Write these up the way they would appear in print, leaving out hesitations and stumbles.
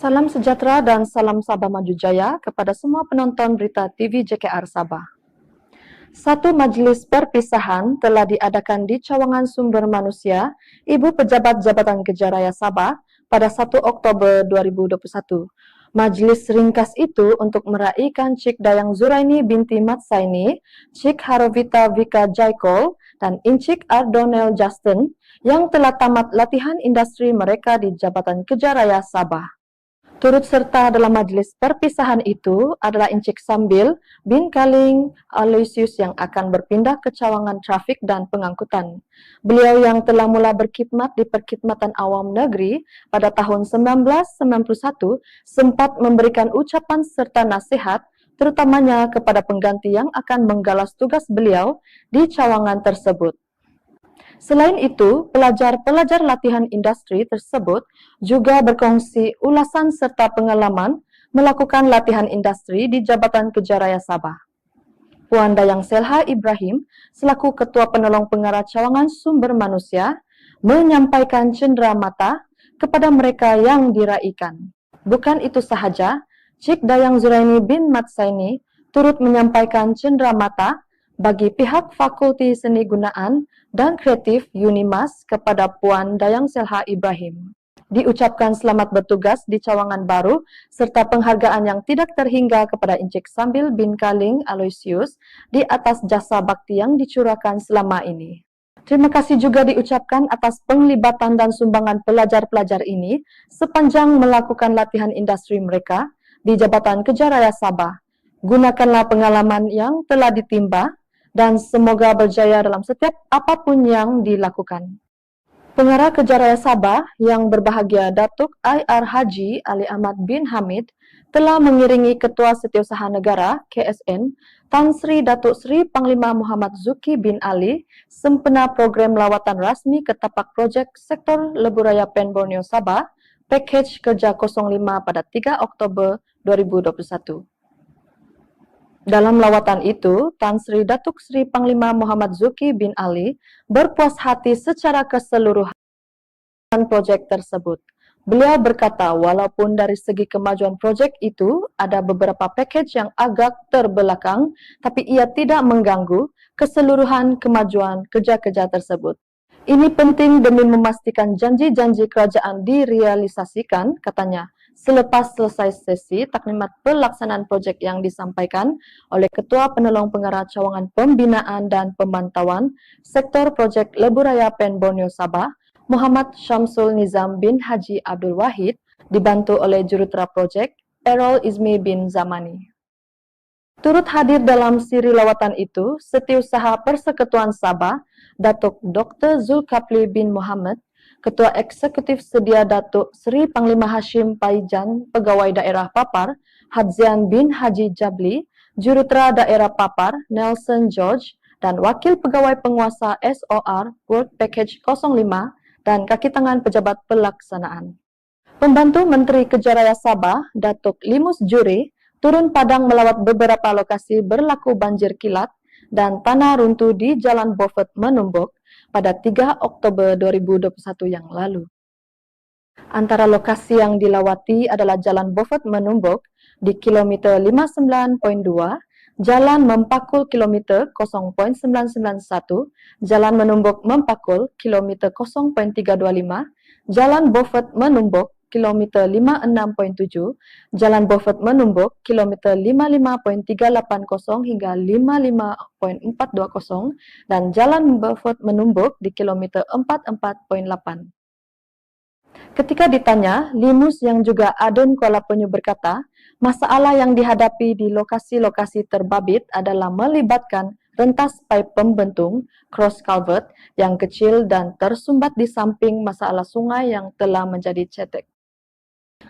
Salam sejahtera dan salam Sabah Maju Jaya kepada semua penonton berita TV JKR Sabah. Satu majlis perpisahan telah diadakan di Cawangan Sumber Manusia, Ibu Pejabat Jabatan Kerja Raya Sabah pada 1 Oktober 2021. Majlis ringkas itu untuk meraihkan Cik Dayang Zuraini binti Mat Saini, Cik Harovita Vika Jaikol, dan Encik Ardonel Justin yang telah tamat latihan industri mereka di Jabatan Kerja Raya Sabah. Turut serta dalam majlis perpisahan itu adalah Encik Sambil bin Kaling Aloysius yang akan berpindah ke Cawangan Trafik dan Pengangkutan. Beliau yang telah mula berkhidmat di Perkhidmatan Awam Negeri pada tahun 1991 sempat memberikan ucapan serta nasihat terutamanya kepada pengganti yang akan menggalas tugas beliau di Cawangan tersebut. Selain itu, pelajar-pelajar latihan industri tersebut juga berkongsi ulasan serta pengalaman melakukan latihan industri di Jabatan Kerja Raya Sabah. Puan Dayang Selha Ibrahim, selaku Ketua Penolong Pengarah Cawangan Sumber Manusia, menyampaikan cenderamata kepada mereka yang diraikan. Bukan itu sahaja, Cik Dayang Zuraini bin Mat Saini turut menyampaikan cenderamata bagi pihak Fakulti Seni Gunaan dan Kreatif Unimas kepada Puan Dayang Selha Ibrahim. Diucapkan selamat bertugas di Cawangan baru serta penghargaan yang tidak terhingga kepada Encik Sambil bin Kaling Aloysius di atas jasa bakti yang dicurahkan selama ini. Terima kasih juga diucapkan atas penglibatan dan sumbangan pelajar-pelajar ini sepanjang melakukan latihan industri mereka di Jabatan Kerja Raya Sabah. Gunakanlah pengalaman yang telah ditimba dan semoga berjaya dalam setiap apapun yang dilakukan. Pengarah Kerja Raya Sabah yang berbahagia Datuk IR Haji Ali Ahmad bin Hamid telah mengiringi Ketua Setiausaha Negara KSN Tan Sri Datuk Sri Panglima Muhammad Zuki bin Ali sempena program lawatan rasmi ke tapak projek Sektor Lebuh Raya Pen Borneo Sabah Package Kerja 05 pada 3 Oktober 2021. Dalam lawatan itu, Tan Sri Datuk Sri Panglima Muhammad Zuki bin Ali berpuas hati secara keseluruhan proyek tersebut. Beliau berkata walaupun dari segi kemajuan proyek itu ada beberapa package yang agak terbelakang, tapi ia tidak mengganggu keseluruhan kemajuan kerja-kerja tersebut. Ini penting demi memastikan janji-janji kerajaan direalisasikan, katanya. Selepas selesai sesi taklimat pelaksanaan proyek yang disampaikan oleh Ketua Penolong Pengarah Cawangan Pembinaan dan Pemantauan Sektor Proyek Lebuh Raya Pen Borneo Sabah, Muhammad Syamsul Nizam bin Haji Abdul Wahid, dibantu oleh Jurutera Proyek Errol Izmi bin Zamani. Turut hadir dalam siri lawatan itu, Setiausaha Persekutuan Sabah, Datuk Dr. Zulkapli bin Muhammad, Ketua Eksekutif Sedia Datuk Sri Panglima Hashim Paijan, Pegawai Daerah Papar, Hadzian bin Haji Jabli, Jurutera Daerah Papar, Nelson George, dan Wakil Pegawai Penguasa SOR Work Package 05, dan kaki tangan pejabat pelaksanaan. Pembantu Menteri Kerja Raya Sabah, Datuk Limus Juri, turun padang melawat beberapa lokasi berlaku banjir kilat dan tanah runtuh di Jalan Beaufort Menumbuk pada 3 Oktober 2021 yang lalu. Antara lokasi yang dilawati adalah Jalan Beaufort Menumbuk di kilometer 59.2, Jalan Mempakul kilometer 0.991, Jalan Menumbuk Mempakul kilometer 0.325, Jalan Beaufort Menumbuk kilometer 56.7, Jalan Beaufort Menumbuk kilometer 55.380 hingga 55.420, dan Jalan Beaufort Menumbuk di kilometer 44.8. Ketika ditanya, Limus yang juga Adun Kuala Penyu berkata, masalah yang dihadapi di lokasi-lokasi terbabit adalah melibatkan rentas pipe pembentung cross culvert yang kecil dan tersumbat di samping masalah sungai yang telah menjadi cetek.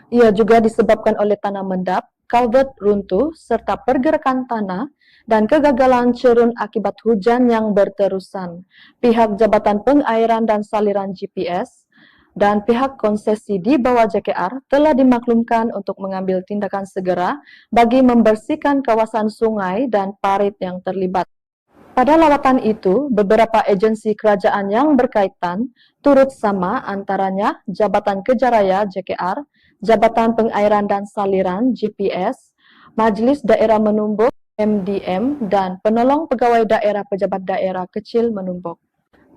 Ia juga disebabkan oleh tanah mendap, culvert runtuh, serta pergerakan tanah dan kegagalan cerun akibat hujan yang berterusan. Pihak Jabatan Pengairan dan Saliran GPS dan pihak konsesi di bawah JKR telah dimaklumkan untuk mengambil tindakan segera bagi membersihkan kawasan sungai dan parit yang terlibat. Pada lawatan itu, beberapa agensi kerajaan yang berkaitan turut sama, antaranya Jabatan Kerja Raya JKR, Jabatan Pengairan dan Saliran (GPS), Majelis Daerah Menumbuk (MDM), dan Penolong Pegawai Daerah Pejabat Daerah Kecil Menumbuk.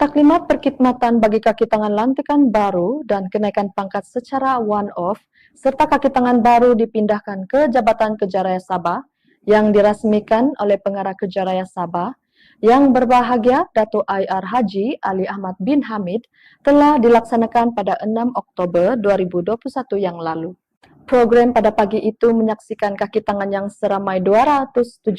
Taklimat perkhidmatan bagi kaki tangan lantikan baru dan kenaikan pangkat secara one-off, serta kaki tangan baru dipindahkan ke Jabatan Kejaraya Sabah yang dirasmikan oleh Pengarah Kejaraya Sabah. Yang berbahagia Datuk IR Haji Ali Ahmad bin Hamid telah dilaksanakan pada 6 Oktober 2021 yang lalu. Program pada pagi itu menyaksikan kaki tangan yang seramai 217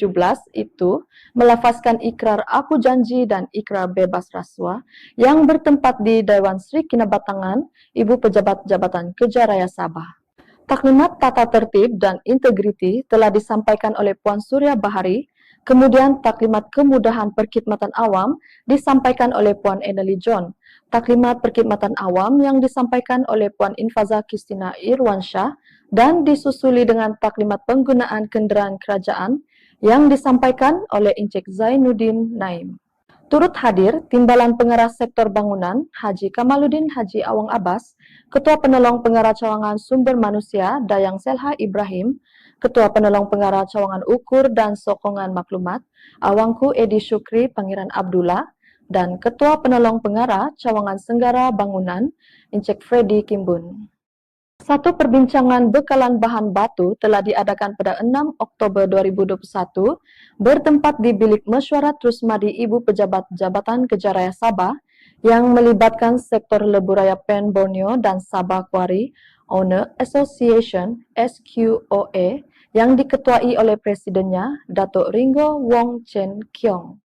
itu melafazkan ikrar aku janji dan ikrar bebas rasuah yang bertempat di Dewan Sri Kinabatangan Ibu Pejabat Jabatan Kejaraya Sabah. Taklimat tata tertib dan integriti telah disampaikan oleh Puan Surya Bahari, kemudian taklimat kemudahan perkhidmatan awam disampaikan oleh Puan Eneli John, taklimat perkhidmatan awam yang disampaikan oleh Puan Infaza Kristina Irwansyah, dan disusuli dengan taklimat penggunaan kenderaan kerajaan yang disampaikan oleh Encik Zainuddin Naim. Turut hadir Timbalan Pengarah Sektor Bangunan Haji Kamaluddin Haji Awang Abbas, Ketua Penolong Pengarah Cawangan Sumber Manusia Dayang Selha Ibrahim, Ketua Penolong Pengarah Cawangan Ukur dan Sokongan Maklumat Awangku Edi Syukri Pangeran Abdullah, dan Ketua Penolong Pengarah Cawangan Senggara Bangunan Encik Freddy Kimbun. Satu perbincangan bekalan bahan batu telah diadakan pada 6 Oktober 2021 bertempat di Bilik Mesyuarat Rusmadi Ibu Pejabat Jabatan Kejaraya Sabah yang melibatkan sektor leburaya Pen Borneo dan Sabah Quarry Owner Association (SQOA) yang diketuai oleh Presidennya Datuk Ringo Wong Chen Kiong.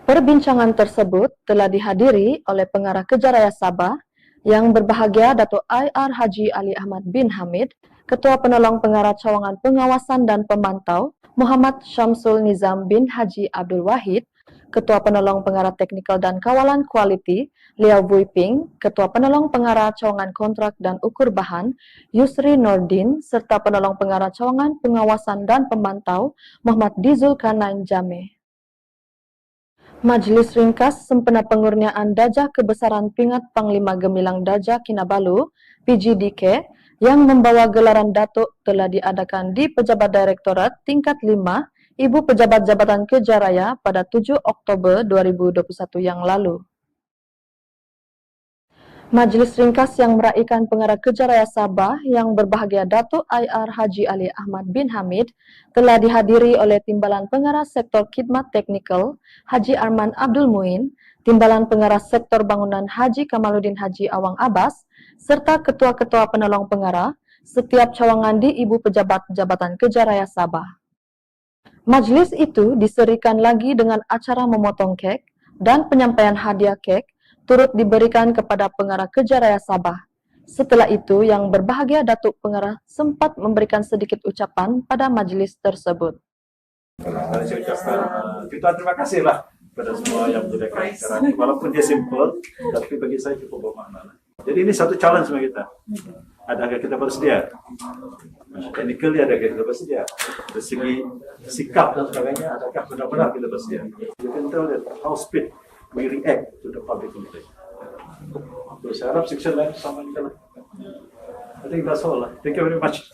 Perbincangan tersebut telah dihadiri oleh Pengarah Kejaraya Sabah yang berbahagia Datuk IR Haji Ali Ahmad bin Hamid, Ketua Penolong Pengarah Cawangan Pengawasan dan Pemantau Muhammad Syamsul Nizam bin Haji Abdul Wahid, Ketua Penolong Pengarah Teknikal dan Kawalan Kualiti Liao Vui Ping, Ketua Penolong Pengarah Cawangan Kontrak dan Ukur Bahan Yusri Nordin, serta Penolong Pengarah Cawangan Pengawasan dan Pemantau Muhammad Dizul Kanain Jame. Majlis Ringkas Sempena Pengurniaan Dajah Kebesaran Pingat Panglima Gemilang Dajah Kinabalu (PGDK) yang membawa gelaran Datuk telah diadakan di Pejabat Direktorat Tingkat 5 Ibu Pejabat Jabatan Kejaraya pada 7 Oktober 2021 yang lalu. Majlis Ringkas yang meraihkan Pengarah Kejaraya Sabah yang berbahagia Datuk IR Haji Ali Ahmad bin Hamid telah dihadiri oleh Timbalan Pengarah Sektor Khidmat Teknikal Haji Arman Abdul Muin, Timbalan Pengarah Sektor Bangunan Haji Kamaluddin Haji Awang Abbas, serta Ketua-Ketua Penolong Pengarah setiap cawangan di Ibu Pejabat Jabatan Kejaraya Sabah. Majlis itu diserikan lagi dengan acara memotong kek dan penyampaian hadiah kek turut diberikan kepada Pengarah Kejaraya Sabah. Setelah itu, yang berbahagia Datuk Pengarah sempat memberikan sedikit ucapan pada majlis tersebut. Saya ucapkan kita terima kasih lah kepada semua yang menyediakan acara ini, walaupun dia simple, tapi bagi saya cukup bermakna. Jadi ini satu challenge bagi kita. Adakah kita bersedia? Technically adakah kita bersedia? Dari segi sikap dan sebagainya, adakah benar-benar kita bersedia? You can tell that how speed we react to the public complaint. So, saya harap section lain sama kita lah. I think that's all lah. Thank you very much.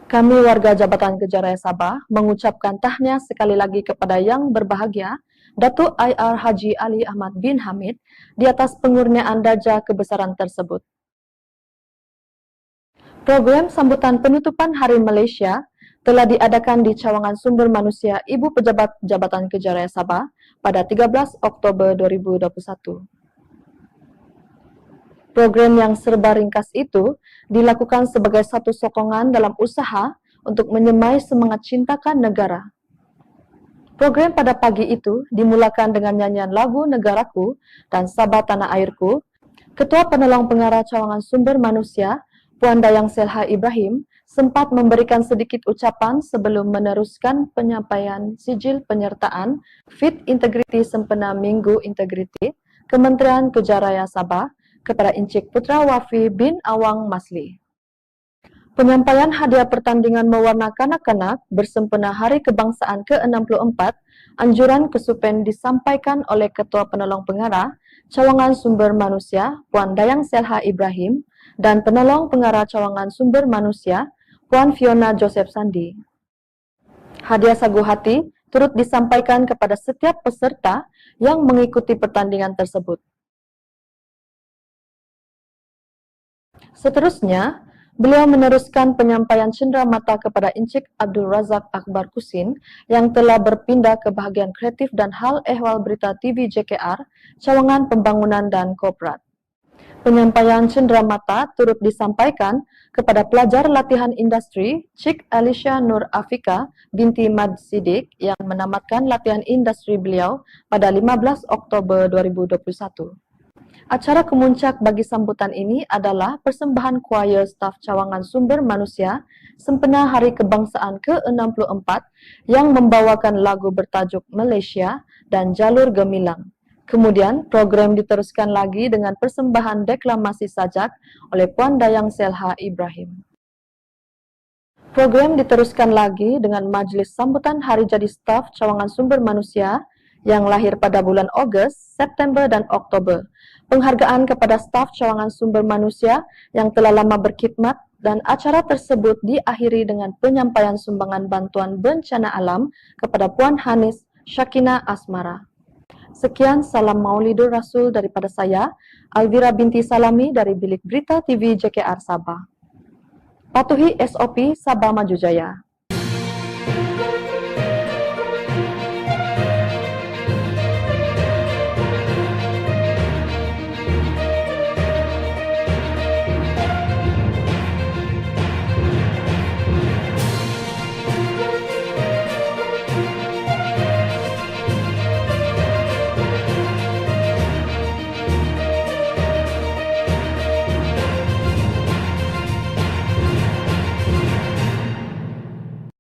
Kami warga Jabatan Kejaraya Sabah mengucapkan tahniah sekali lagi kepada yang berbahagia Datuk IR Haji Ali Ahmad bin Hamid di atas pengurniaan Dajah Kebesaran tersebut. Program sambutan penutupan Hari Malaysia telah diadakan di Cawangan Sumber Manusia Ibu Pejabat Jabatan Kejaraya Sabah pada 13 Oktober 2021. Program yang serba ringkas itu dilakukan sebagai satu sokongan dalam usaha untuk menyemai semangat cintakan negara. Program pada pagi itu dimulakan dengan nyanyian lagu Negaraku dan Sabah Tanah Airku. Ketua Penolong Pengarah Cawangan Sumber Manusia Puan Dayang Selha Ibrahim sempat memberikan sedikit ucapan sebelum meneruskan penyampaian sijil penyertaan Fit Integriti Sempena Minggu Integriti Kementerian Kejaraya Sabah kepada Encik Putra Wafi bin Awang Masli. Penyampaian hadiah pertandingan mewarna kanak-kanak bersempena Hari Kebangsaan ke-64 Anjuran Kesupen disampaikan oleh Ketua Penolong Pengarah Cawangan Sumber Manusia, Puan Dayang Selha Ibrahim, dan Penolong Pengarah Cawangan Sumber Manusia, Puan Fiona Joseph Sandi. Hadiah sagu hati turut disampaikan kepada setiap peserta yang mengikuti pertandingan tersebut. Seterusnya, beliau meneruskan penyampaian cenderamata kepada Encik Abdul Razak Akbar Kusin yang telah berpindah ke bahagian kreatif dan hal ehwal berita TV JKR, Cawangan Pembangunan dan Kooprat. Penyampaian cenderamata turut disampaikan kepada pelajar latihan industri Cik Alicia Nur Afika binti Mad Siddiq yang menamatkan latihan industri beliau pada 15 Oktober 2021. Acara kemuncak bagi sambutan ini adalah persembahan choir staf Cawangan Sumber Manusia sempena Hari Kebangsaan ke-64 yang membawakan lagu bertajuk Malaysia dan Jalur Gemilang. Kemudian, program diteruskan lagi dengan persembahan deklamasi sajak oleh Puan Dayang Selha Ibrahim. Program diteruskan lagi dengan majlis sambutan Hari Jadi Staf Cawangan Sumber Manusia yang lahir pada bulan Ogos, September, dan Oktober. Penghargaan kepada staf Cawangan Sumber Manusia yang telah lama berkhidmat, dan acara tersebut diakhiri dengan penyampaian sumbangan bantuan bencana alam kepada Puan Hanis Syakina Asmara. Sekian salam Maulidur Rasul daripada saya, Alvira binti Salami dari Bilik Berita TV JKR Sabah. Patuhi SOP Sabah Maju Jaya.